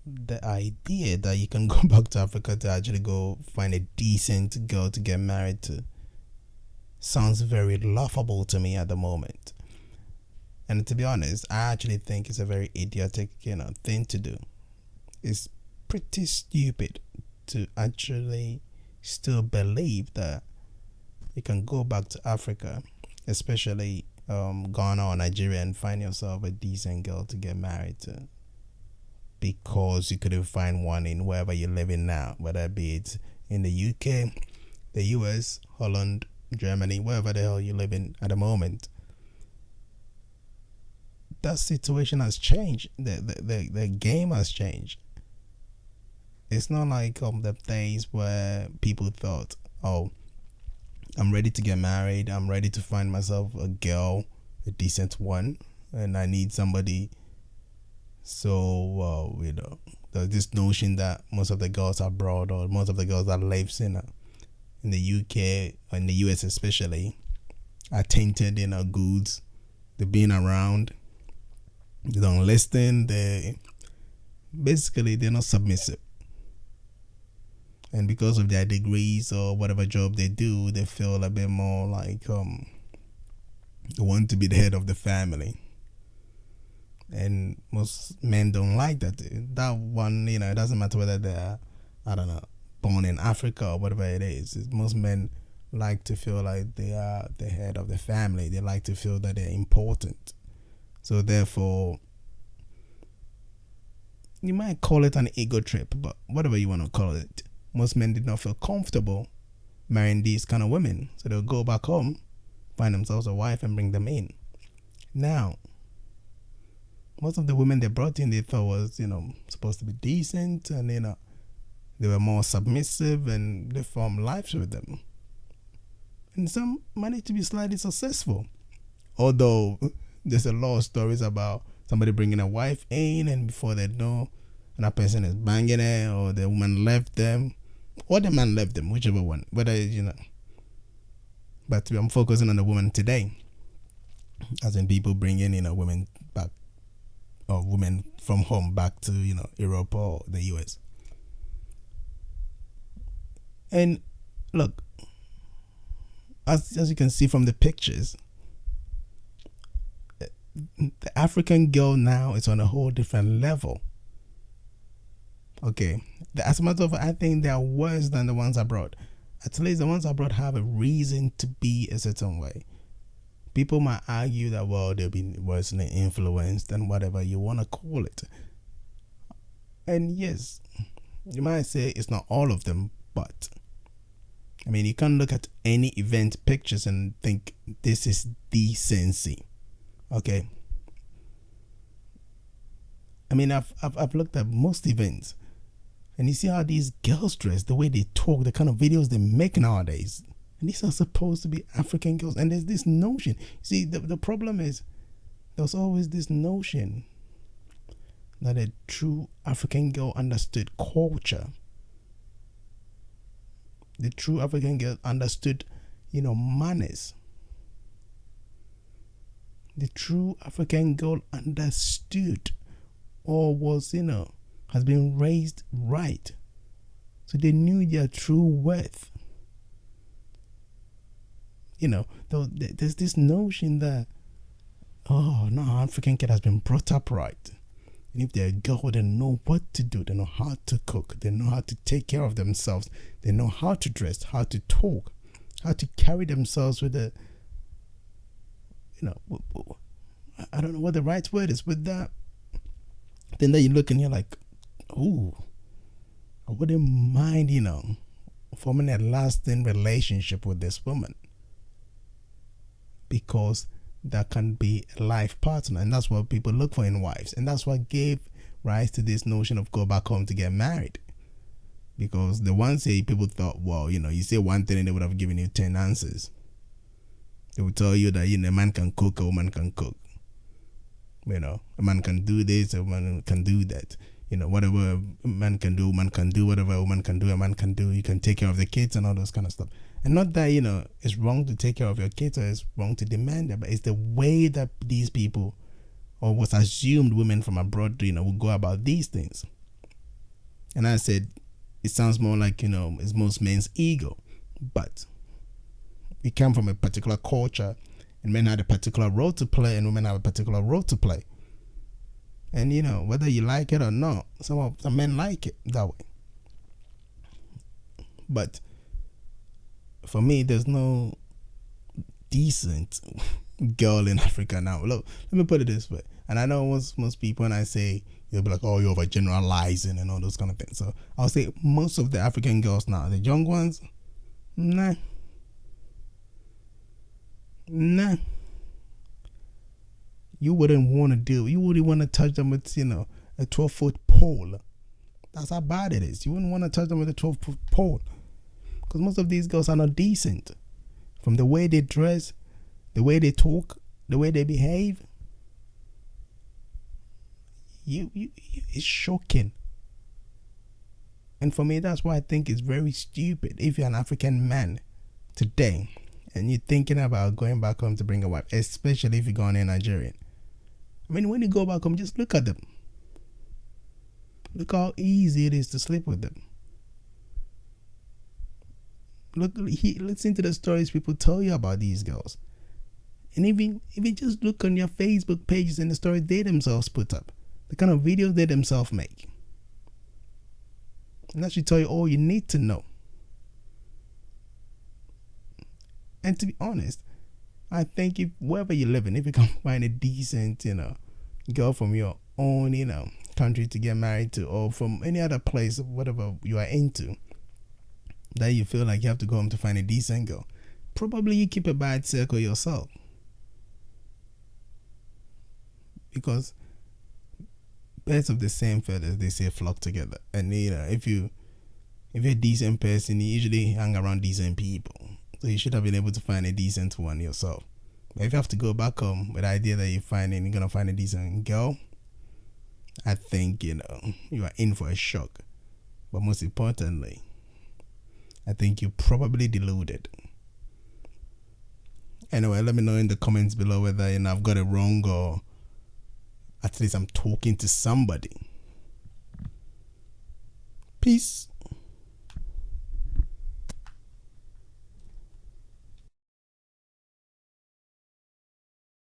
the idea that you can go back to Africa to actually go find a decent girl to get married to sounds very laughable to me at the moment. And to be honest, I actually think it's a very idiotic, thing to do. It's pretty stupid to actually still believe that you can go back to Africa, especially Ghana or Nigeria, and find yourself a decent girl to get married to because you couldn't find one in wherever you're living now, whether it be it in the UK, the US, Holland, Germany, wherever the hell you live in at the moment. That situation has changed. The game has changed. It's not like the days where people thought, oh, I'm ready to get married, I'm ready to find myself a girl, a decent one, and I need somebody. So there's this notion that most of the girls abroad, or most of the girls that lives in the UK or in the US especially, are tainted goods. They're being around, they don't listen, they're not submissive. And because of their degrees or whatever job they do, they feel a bit more like they want to be the head of the family. And most men don't like that. That one, it doesn't matter whether they're, I don't know, born in Africa or whatever it is. Most men like to feel like they are the head of the family. They like to feel that they're important. So therefore, you might call it an ego trip, but whatever you want to call it, most men did not feel comfortable marrying these kind of women. So they'll go back home, find themselves a wife, and bring them in. Now, most of the women they brought in, they thought was, supposed to be decent, and, they were more submissive, and they formed lives with them. And some managed to be slightly successful. Although, there's a lot of stories about somebody bringing a wife in, and before they know, that person is banging her, or the woman left them, or the man left them, whichever one. Whether, But I'm focusing on the woman today. As in people bringing, women back, or women from home back to, Europe or the US. And look, as you can see from the pictures, the African girl now is on a whole different level. Okay, as a matter of fact, I think they are worse than the ones abroad. At least the ones abroad have a reason to be a certain way. People might argue that, well, they've been worsenly influenced and whatever you want to call it. And yes, you might say it's not all of them, but you can't look at any event pictures and think this is decency. Okay. I've looked at most events, and you see how these girls dress, the way they talk, the kind of videos they make nowadays. And these are supposed to be African girls. And there's this notion. See, the problem is there's always this notion that a true African girl understood culture. The true African girl understood, manners. The true African girl understood, or was, has been raised right. So they knew their true worth. There's this notion that, oh, no, African kid has been brought up right. And if they're a girl, they know what to do. They know how to cook. They know how to take care of themselves. They know how to dress, how to talk, how to carry themselves with a, I don't know what the right word is, but that, then you look and you're like, ooh, I wouldn't mind, forming a lasting relationship with this woman. Because that can be a life partner, and that's what people look for in wives, and that's what gave rise to this notion of go back home to get married. Because the ones say people thought, well, you say one thing and they would have given you 10 answers. They would tell you that a man can cook, a woman can cook. A man can do this, a woman can do that. Whatever a man can do, a woman can do. Whatever a woman can do, a man can do. You can take care of the kids and all those kind of stuff. And not that, it's wrong to take care of your kids, or it's wrong to demand it, but it's the way that these people, or was assumed women from abroad, will go about these things. And I said, it sounds more like, it's most men's ego. But we come from a particular culture, and men have a particular role to play, and women have a particular role to play. And whether you like it or not, some men like it that way. But for me, there's no decent girl in Africa now. Look, let me put it this way. And I know most people, when I say, they'll be like, oh, you're over generalizing and all those kind of things. So I'll say most of the African girls now, the young ones, nah. You wouldn't want to do. You wouldn't want to touch them with, a 12-foot pole. That's how bad it is. You wouldn't want to touch them with a 12-foot pole. Because most of these girls are not decent. From the way they dress, the way they talk, the way they behave. It's shocking. And for me, that's why I think it's very stupid. If you're an African man today and you're thinking about going back home to bring a wife, especially if you're going in Nigerian. I mean, when you go back home, just look at them. Look how easy it is to sleep with them. Listen to the stories people tell you about these girls. And even just look on your Facebook pages and the stories they themselves put up. The kind of videos they themselves make. And that should tell you all you need to know. And to be honest, I think if wherever you're living, if you can find a decent, girl from your own, country to get married to, or from any other place, whatever you are into, that you feel like you have to go home to find a decent girl, probably you keep a bad circle yourself. Because birds of the same feathers, they say, flock together. And if you're a decent person, you usually hang around decent people. So you should have been able to find a decent one yourself. But if you have to go back home with the idea that you're gonna find a decent girl, I think you are in for a shock. But most importantly, I think you're probably deluded. Anyway, let me know in the comments below whether I've got it wrong, or at least I'm talking to somebody. Peace.